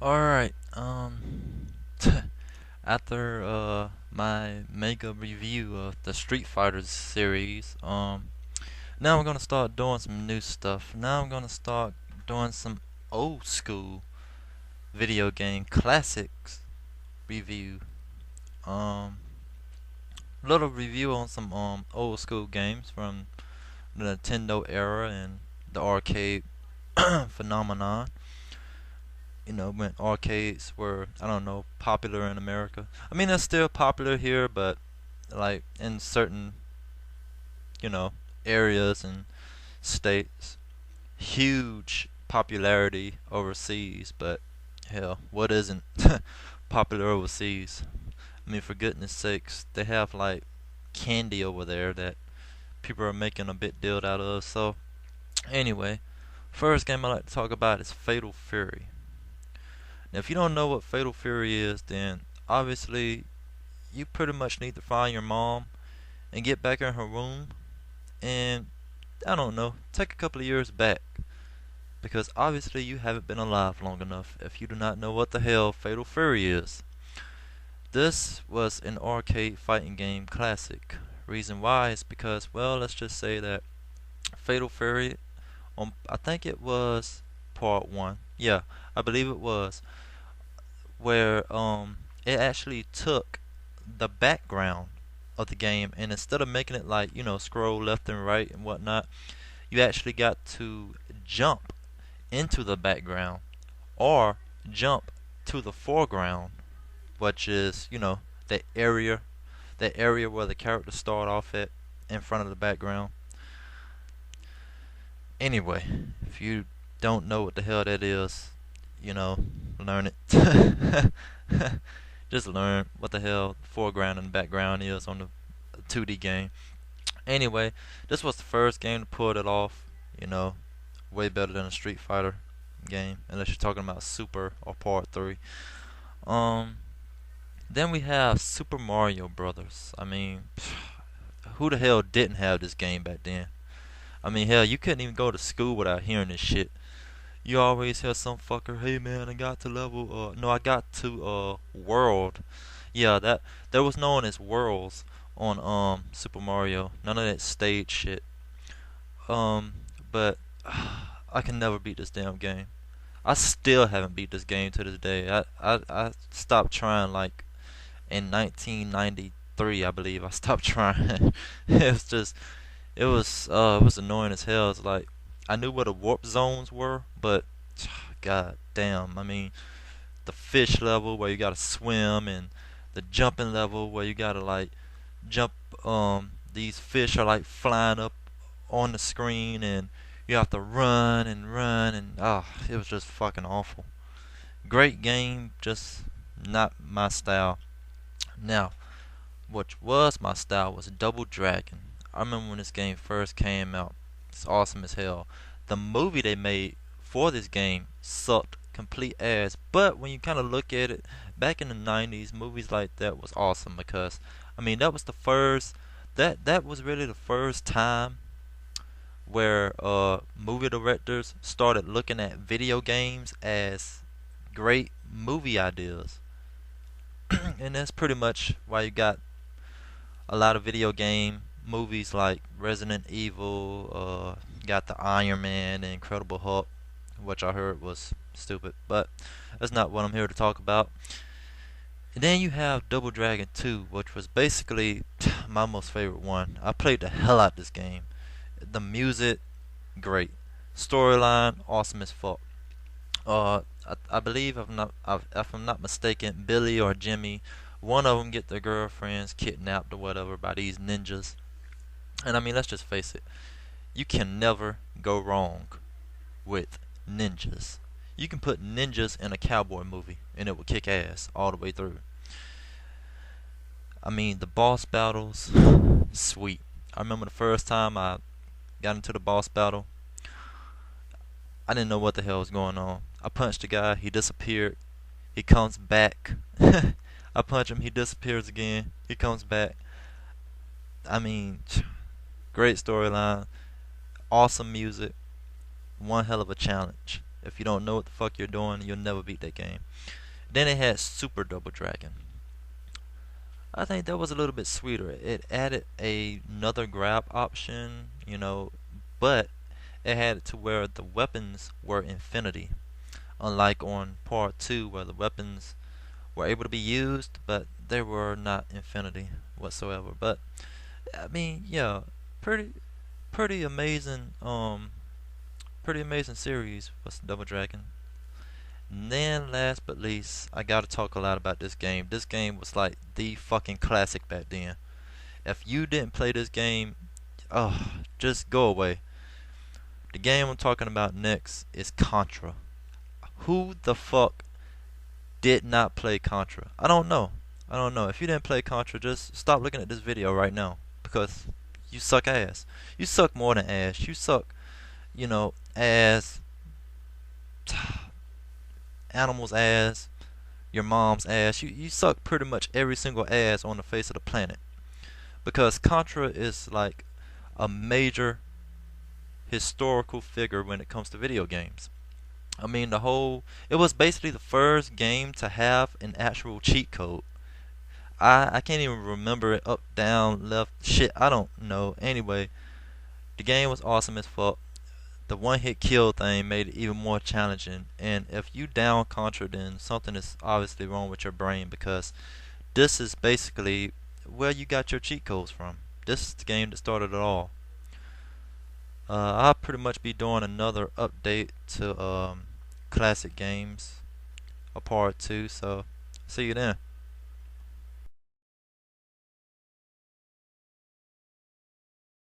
Alright, after my mega review of the Street Fighter series, now I'm gonna start doing some new stuff. Now I'm gonna start doing some old school video game classics review. Um, Little review on some old school games from the Nintendo era and the arcade phenomenon. When arcades were, I don't know, popular in America. I mean, they're still popular here, but like in certain, you know, areas and states, huge popularity overseas, but hell, what isn't popular overseas? I mean, for goodness sakes, they have like candy over there that people are making a big deal out of. So, anyway, first game I like to talk about is Fatal Fury. Now, if you don't know what Fatal Fury is, then obviously you pretty much need to find your mom and get back in her room and, I don't know, take a couple of years back. Because obviously you haven't been alive long enough if you do not know what the hell Fatal Fury is. This was an arcade fighting game classic. Reason why is because, well, let's just say that Fatal Fury, I think it was part 1. Yeah, I believe it was. Where it actually took the background of the game, and instead of making it like, scroll left and right and whatnot, you actually got to jump into the background or jump to the foreground, which is, the area the area where the characters start off at in front of the background. Anyway, if you don't know what the hell that is, learn it. Just learn what the hell foreground and background is on the 2D game. Anyway, this was the first game to pull it off. You know, way better than a Street Fighter game, unless you're talking about Super or Part 3. Um, then we have Super Mario Brothers. I mean, who the hell didn't have this game back then? I mean, hell, you couldn't even go to school without hearing this shit. You always hear some fucker, hey man, I got to level, no, I got to, world. Yeah, that was known as worlds on, Super Mario. None of that stage shit. Um, but I can never beat this damn game. I still haven't beat this game to this day. I stopped trying like in 1993, I believe. I stopped trying. it was just it was annoying as hell. It's like I knew what the warp zones were, but god damn, I mean the fish level where you gotta swim and the jumping level where you gotta like jump these fish are like flying up on the screen and you have to run and it was just fucking awful. Great game, just not my style. Now, what was my style was Double Dragon. I remember when this game first came out. It's awesome as hell. The movie they made for this game sucked complete ass. But when you kind of look at it, back in the 90s, movies like that was awesome because I mean that was the first that was really the first time where movie directors started looking at video games as great movie ideas. And that's pretty much why you got a lot of video game movies like Resident Evil, got the Iron Man, the Incredible Hulk, which I heard was stupid, but that's not what I'm here to talk about. And then you have Double Dragon 2, which was basically my most favorite one. I played the hell out of this game. The music, great. Storyline, awesome as fuck. I believe if I'm not mistaken, Billy or Jimmy, one of them get their girlfriends kidnapped or whatever by these ninjas. And I mean, let's just face it, you can never go wrong with ninjas. You can put ninjas in a cowboy movie and it will kick ass all the way through. I mean, the boss battles, sweet. I remember the first time I got into the boss battle, I didn't know what the hell was going on. I punched a guy, he disappeared. He comes back. I punch him, he disappears again. He comes back. I mean, great storyline, awesome music, one hell of a challenge. If you don't know what the fuck you're doing, you'll never beat that game. Then it had Super Double Dragon. I think that was a little bit sweeter. It added another grab option, but it had it to where the weapons were infinity. Unlike on part 2 where the weapons were able to be used, but they were not infinity whatsoever. But I mean, yeah, pretty pretty amazing pretty amazing series was Double Dragon. And then last but least, I gotta talk a lot about this game. This game was like the fucking classic back then. If you didn't play this game, oh, just go away. The game I'm talking about next is Contra. Who the fuck did not play Contra? I don't know. I don't know. If you didn't play Contra, just stop looking at this video right now. Because you suck ass. You suck more than ass. You suck, ass, animals' ass, your mom's ass. You suck pretty much every single ass on the face of the planet. Because Contra is like a major historical figure when it comes to video games. I mean, it was basically the first game to have an actual cheat code. I can't even remember it, up, down, left, shit, I don't know. Anyway, the game was awesome as fuck. The one hit kill thing made it even more challenging. And if you down Contra, then something is obviously wrong with your brain, because this is basically where you got your cheat codes from. This is the game that started it all. I'll pretty much be doing another update to classic games, a part 2, so see you then.